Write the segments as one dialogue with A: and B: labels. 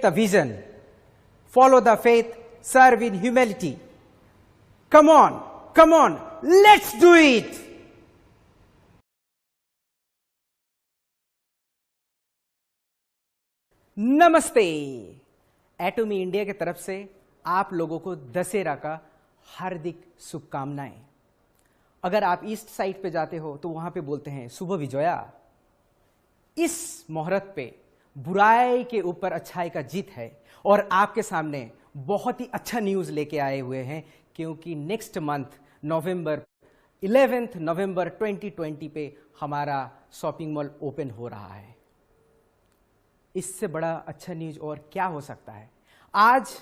A: the vision, follow the faith, serve in humility. Come on, let's do it! नमस्ते। एटॉमी India की तरफ से आप लोगों को दशहरा का हार्दिक शुभकामनाएं। अगर आप ईस्ट साइड पे जाते हो तो वहां पे बोलते हैं शुभ विजया। इस मुहूर्त पे बुराई के ऊपर अच्छाई का जीत है और आपके सामने बहुत ही अच्छा न्यूज लेके आए हुए हैं, क्योंकि नेक्स्ट मंथ नवंबर 11 नवंबर 2020 पे हमारा शॉपिंग मॉल ओपन हो रहा है। इससे बड़ा अच्छा न्यूज और क्या हो सकता है। आज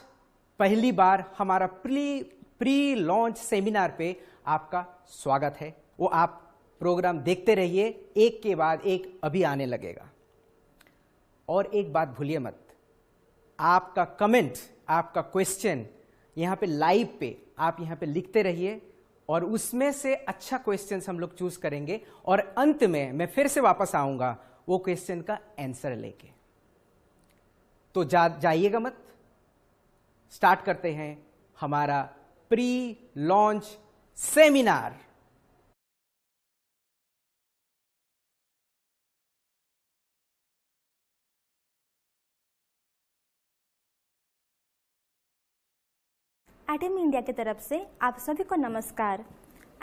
A: पहली बार हमारा प्री लॉन्च सेमिनार पे आपका स्वागत है। वो आप प्रोग्राम देखते रहिए, एक के बाद एक अभी आने लगेगा। और एक बात भूलिए मत, आपका कमेंट, आपका क्वेश्चन यहाँ पे लाइव पे आप यहाँ पे लिखते रहिए और उसमें से अच्छा क्वेश्चन हम लोग चूज करेंगे और अंत में मैं फिर से वापस आऊंगा वो क्वेश्चन का आंसर लेके। तो जाइएगा मत। स्टार्ट करते हैं हमारा प्री लॉन्च सेमिनार।
B: एटॉमी इंडिया की तरफ से आप सभी को नमस्कार।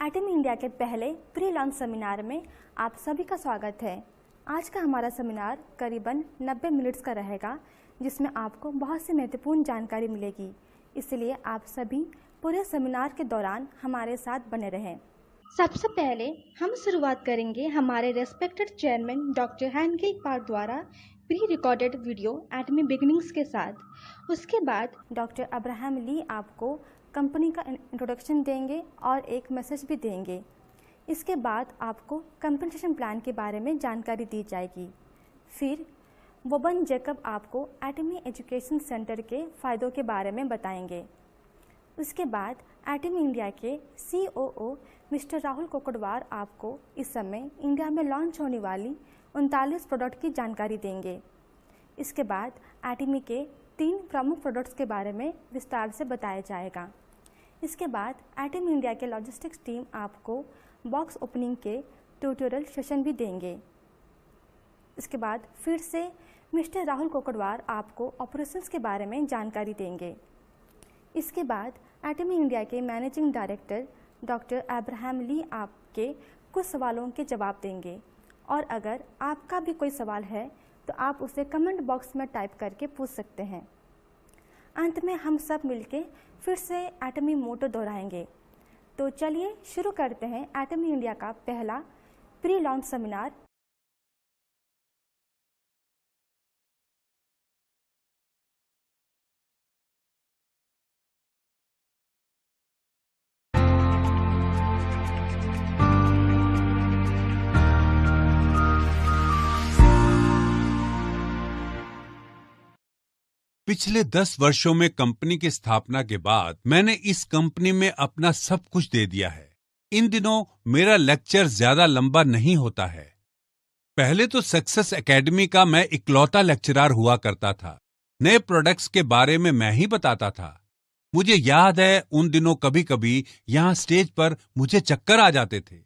B: एटॉमी इंडिया के पहले प्री लॉन्च सेमिनार में आप सभी का स्वागत है। आज का हमारा सेमिनार करीबन 90 मिनट्स का रहेगा, जिसमें आपको बहुत सी महत्वपूर्ण जानकारी मिलेगी। इसलिए आप सभी पूरे सेमिनार के दौरान हमारे साथ बने रहें। सबसे पहले हम शुरुआत करेंगे हमारे रेस्पेक्टेड चेयरमैन डॉक्टर हैंगिल पार्क द्वारा प्री रिकॉर्डेड वीडियो एटॉमी बिगिनिंग्स के साथ। उसके बाद डॉक्टर अब्राहम ली आपको कंपनी का इंट्रोडक्शन देंगे और एक मैसेज भी देंगे। इसके बाद आपको कंपनसेशन प्लान के बारे में जानकारी दी जाएगी। फिर वोबन जैकब आपको एटॉमी एजुकेशन सेंटर के फ़ायदों के बारे में बताएंगे। उसके बाद एटॉमी इंडिया के COO मिस्टर राहुल कोकड़वार आपको इस समय इंडिया में लॉन्च होने वाली 39 प्रोडक्ट की जानकारी देंगे। इसके बाद एटॉमी के 3 प्रमुख प्रोडक्ट्स के बारे में विस्तार से बताया जाएगा। इसके बाद एटॉमी इंडिया के लॉजिस्टिक्स टीम आपको बॉक्स ओपनिंग के ट्यूटोरियल सेशन भी देंगे। इसके बाद फिर से मिस्टर राहुल कोकड़वार आपको ऑपरेशंस के बारे में जानकारी देंगे। इसके बाद एटॉमी इंडिया के मैनेजिंग डायरेक्टर डॉक्टर अब्राहम ली आपके कुछ सवालों के जवाब देंगे और अगर आपका भी कोई सवाल है तो आप उसे कमेंट बॉक्स में टाइप करके पूछ सकते हैं। अंत में हम सब मिलके फिर से एटॉमी मोटो दोहराएंगे। तो चलिए शुरू करते हैं एटॉमी इंडिया का पहला प्री लॉन्च सेमिनार।
C: पिछले 10 वर्षों में कंपनी की स्थापना के बाद मैंने इस कंपनी में अपना सब कुछ दे दिया है। इन दिनों मेरा लेक्चर ज्यादा लंबा नहीं होता है। पहले तो सक्सेस एकेडमी का मैं इकलौता लेक्चरर हुआ करता था। नए प्रोडक्ट्स के बारे में मैं ही बताता था। मुझे याद है उन दिनों कभी कभी यहाँ स्टेज पर मुझे चक्कर आ जाते थे।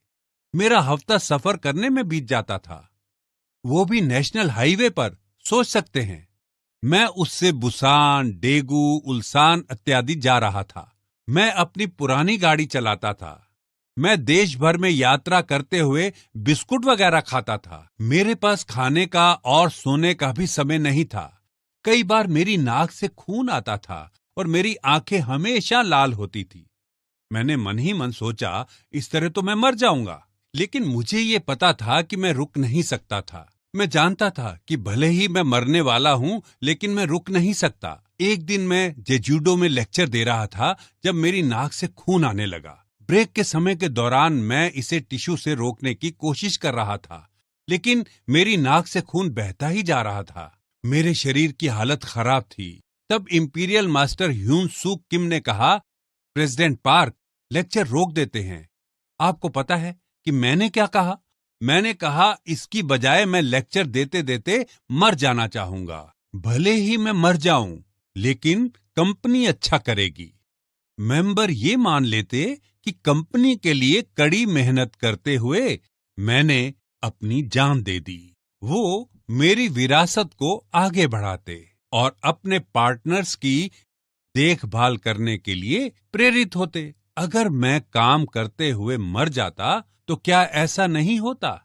C: मेरा हफ्ता सफर करने में बीत जाता था, वो भी नेशनल हाईवे पर। सोच सकते हैं, मैं उससे बुसान, डेगू, उल्सान इत्यादि जा रहा था। मैं अपनी पुरानी गाड़ी चलाता था। मैं देश भर में यात्रा करते हुए बिस्कुट वगैरह खाता था। मेरे पास खाने का और सोने का भी समय नहीं था। कई बार मेरी नाक से खून आता था और मेरी आंखें हमेशा लाल होती थी। मैंने मन ही मन सोचा, इस तरह तो मैं मर जाऊंगा। लेकिन मुझे ये पता था कि मैं रुक नहीं सकता था। मैं जानता था कि भले ही मैं मरने वाला हूं, लेकिन मैं रुक नहीं सकता। एक दिन मैं जेजूडो में लेक्चर दे रहा था जब मेरी नाक से खून आने लगा। ब्रेक के समय के दौरान मैं इसे टिश्यू से रोकने की कोशिश कर रहा था, लेकिन मेरी नाक से खून बहता ही जा रहा था। मेरे शरीर की हालत खराब थी। तब इंपीरियल मास्टर ह्यून सूक किम ने कहा, प्रेसिडेंट पार्क, लेक्चर रोक देते हैं। आपको पता है कि मैंने क्या कहा? मैंने कहा, इसकी बजाय मैं लेक्चर देते देते मर जाना चाहूंगा। भले ही मैं मर जाऊं, लेकिन कंपनी अच्छा करेगी। मेंबर ये मान लेते कि कंपनी के लिए कड़ी मेहनत करते हुए मैंने अपनी जान दे दी। वो मेरी विरासत को आगे बढ़ाते और अपने पार्टनर्स की देखभाल करने के लिए प्रेरित होते। अगर मैं काम करते हुए मर जाता तो क्या ऐसा नहीं होता?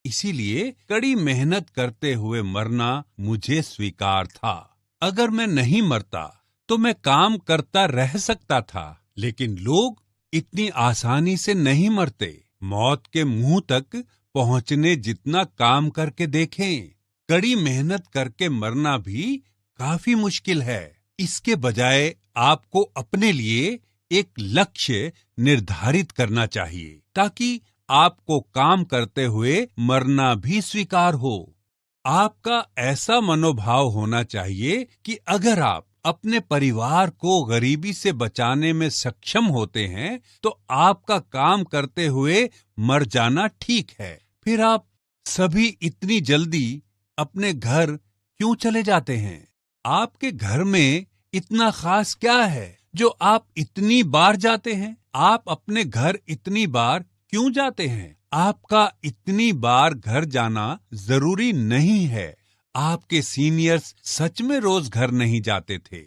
C: इसीलिए कड़ी मेहनत करते हुए मरना मुझे स्वीकार था। अगर मैं नहीं मरता तो मैं काम करता रह सकता था, लेकिन लोग इतनी आसानी से नहीं मरते। मौत के मुंह तक पहुंचने जितना काम करके देखें। कड़ी मेहनत करके मरना भी काफी मुश्किल है। इसके बजाय आपको अपने लिए एक लक्ष्य निर्धारित करना चाहिए, ताकि आपको काम करते हुए मरना भी स्वीकार हो। आपका ऐसा मनोभाव होना चाहिए कि अगर आप अपने परिवार को गरीबी से बचाने में सक्षम होते हैं, तो आपका काम करते हुए मर जाना ठीक है। फिर आप सभी इतनी जल्दी अपने घर क्यों चले जाते हैं? आपके घर में इतना खास क्या है जो आप इतनी बार जाते हैं? आप अपने घर इतनी बार क्यों जाते हैं? आपका इतनी बार घर जाना जरूरी नहीं है। आपके सीनियर्स सच में रोज घर नहीं जाते थे।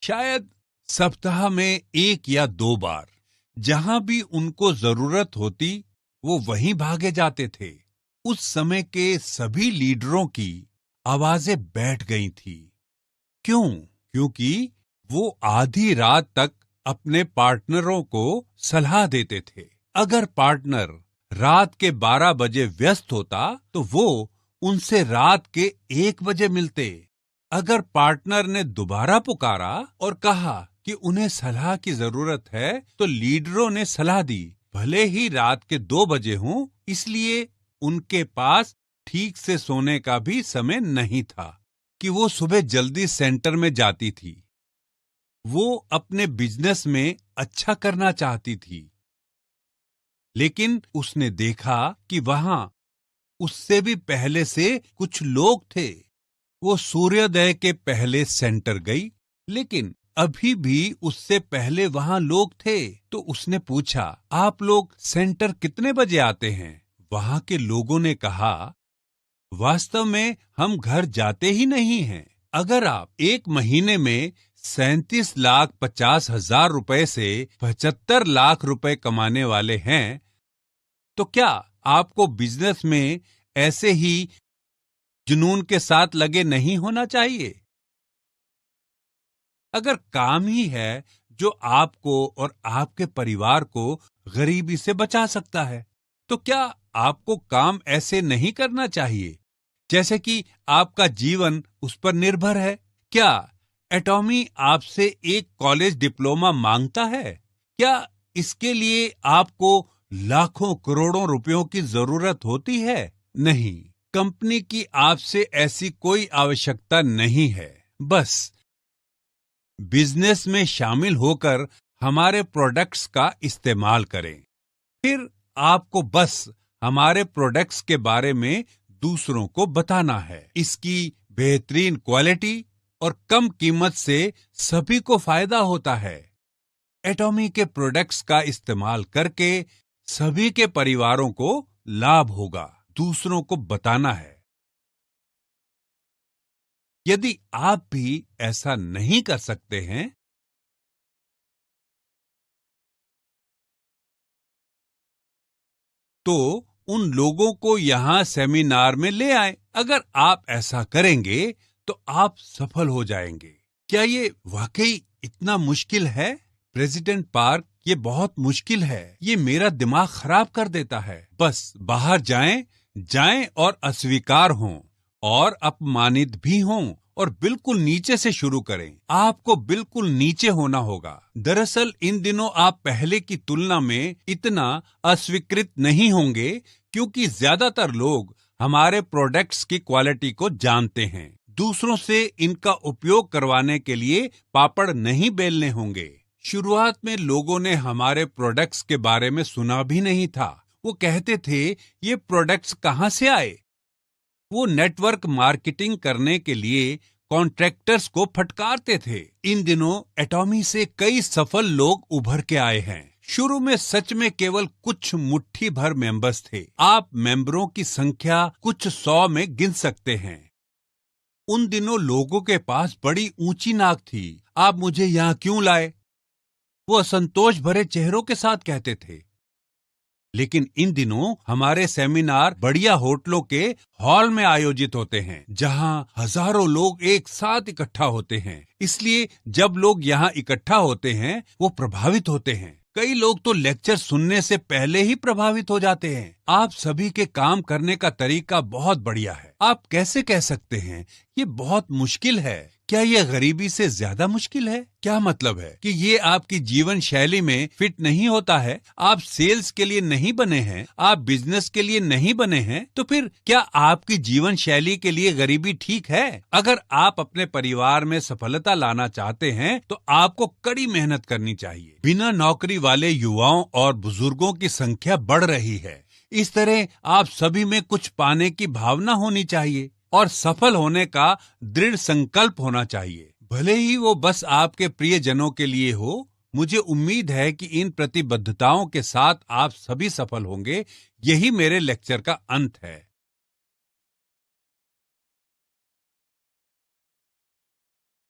C: शायद सप्ताह में 1 या 2 बार। जहां भी उनको जरूरत होती वो वहीं भागे जाते थे। उस समय के सभी लीडरों की आवाजें बैठ गई थी। क्यों? क्योंकि वो आधी रात तक अपने पार्टनरों को सलाह देते थे। अगर पार्टनर रात के 12 बजे व्यस्त होता तो वो उनसे रात के 1 बजे मिलते। अगर पार्टनर ने दोबारा पुकारा और कहा कि उन्हें सलाह की जरूरत है, तो लीडरों ने सलाह दी। भले ही रात के 2 बजे हों, इसलिए उनके पास ठीक से सोने का भी समय नहीं था कि वो सुबह जल्दी सेंटर में जाती थी। वो अपने बिजनेस में अच्छा करना चाहती थी, लेकिन उसने देखा कि वहां उससे भी पहले से कुछ लोग थे। वो सूर्योदय के पहले सेंटर गई, लेकिन अभी भी उससे पहले वहां लोग थे। तो उसने पूछा, आप लोग सेंटर कितने बजे आते हैं? वहां के लोगों ने कहा, वास्तव में हम घर जाते ही नहीं हैं। अगर आप 1 महीने में 37,50,000 रुपए से 75 लाख रुपए कमाने वाले हैं, तो क्या आपको बिजनेस में ऐसे ही जुनून के साथ लगे नहीं होना चाहिए? अगर काम ही है जो आपको और आपके परिवार को गरीबी से बचा सकता है, तो क्या आपको काम ऐसे नहीं करना चाहिए जैसे कि आपका जीवन उस पर निर्भर है? क्या एटॉमी आपसे एक कॉलेज डिप्लोमा मांगता है? क्या इसके लिए आपको लाखों करोड़ों रुपयों की जरूरत होती है? नहीं, कंपनी की आपसे ऐसी कोई आवश्यकता नहीं है। बस बिजनेस में शामिल होकर हमारे प्रोडक्ट्स का इस्तेमाल करें। फिर आपको बस हमारे प्रोडक्ट्स के बारे में दूसरों को बताना है। इसकी बेहतरीन क्वालिटी और कम कीमत से सभी को फायदा होता है। एटॉमी के प्रोडक्ट्स का इस्तेमाल करके सभी के परिवारों को लाभ होगा। दूसरों को बताना है। यदि आप भी ऐसा नहीं कर सकते हैं, तो उन लोगों को यहां सेमिनार में ले आए। अगर आप ऐसा करेंगे तो आप सफल हो जाएंगे। क्या ये वाकई इतना मुश्किल है? प्रेसिडेंट पार्क, ये बहुत मुश्किल है। ये मेरा दिमाग खराब कर देता है। बस बाहर जाएं और अस्वीकार हों और अपमानित भी हों और बिल्कुल नीचे से शुरू करें। आपको बिल्कुल नीचे होना होगा। दरअसल इन दिनों आप पहले की तुलना में इतना अस्वीकृत नहीं होंगे, क्योंकि ज्यादातर लोग हमारे प्रोडक्ट्स की क्वालिटी को जानते हैं। दूसरों से इनका उपयोग करवाने के लिए पापड़ नहीं बेलने होंगे। शुरुआत में लोगों ने हमारे प्रोडक्ट्स के बारे में सुना भी नहीं था। वो कहते थे, ये प्रोडक्ट्स कहाँ से आए? वो नेटवर्क मार्केटिंग करने के लिए कॉन्ट्रैक्टर्स को फटकारते थे। इन दिनों एटॉमी से कई सफल लोग उभर के आए हैं। शुरू में सच में केवल कुछ मुट्ठी भर मेंबर्स थे। आप मेंबरों की संख्या कुछ 100 में गिन सकते हैं। उन दिनों लोगों के पास बड़ी ऊंची नाक थी। आप मुझे यहाँ क्यों लाए? वो असंतोष भरे चेहरों के साथ कहते थे। लेकिन इन दिनों हमारे सेमिनार बढ़िया होटलों के हॉल में आयोजित होते हैं, जहां हजारों लोग एक साथ इकट्ठा होते हैं। इसलिए जब लोग यहाँ इकट्ठा होते हैं, वो प्रभावित होते हैं। कई लोग तो लेक्चर सुनने से पहले ही प्रभावित हो जाते हैं। आप सभी के काम करने का तरीका बहुत बढ़िया है। आप कैसे कह सकते हैं ये बहुत मुश्किल है? क्या ये गरीबी से ज्यादा मुश्किल है? क्या मतलब है कि ये आपकी जीवन शैली में फिट नहीं होता है? आप सेल्स के लिए नहीं बने हैं, आप बिजनेस के लिए नहीं बने हैं, तो फिर क्या आपकी जीवन शैली के लिए गरीबी ठीक है? अगर आप अपने परिवार में सफलता लाना चाहते हैं तो आपको कड़ी मेहनत करनी चाहिए। बिना नौकरी वाले युवाओं और बुजुर्गों की संख्या बढ़ रही है। इस तरह आप सभी में कुछ पाने की भावना होनी चाहिए और सफल होने का दृढ़ संकल्प होना चाहिए। भले ही वो बस आपके प्रियजनों के लिए हो। मुझे उम्मीद है कि इन प्रतिबद्धताओं के साथ आप सभी सफल होंगे। यही मेरे लेक्चर का अंत है।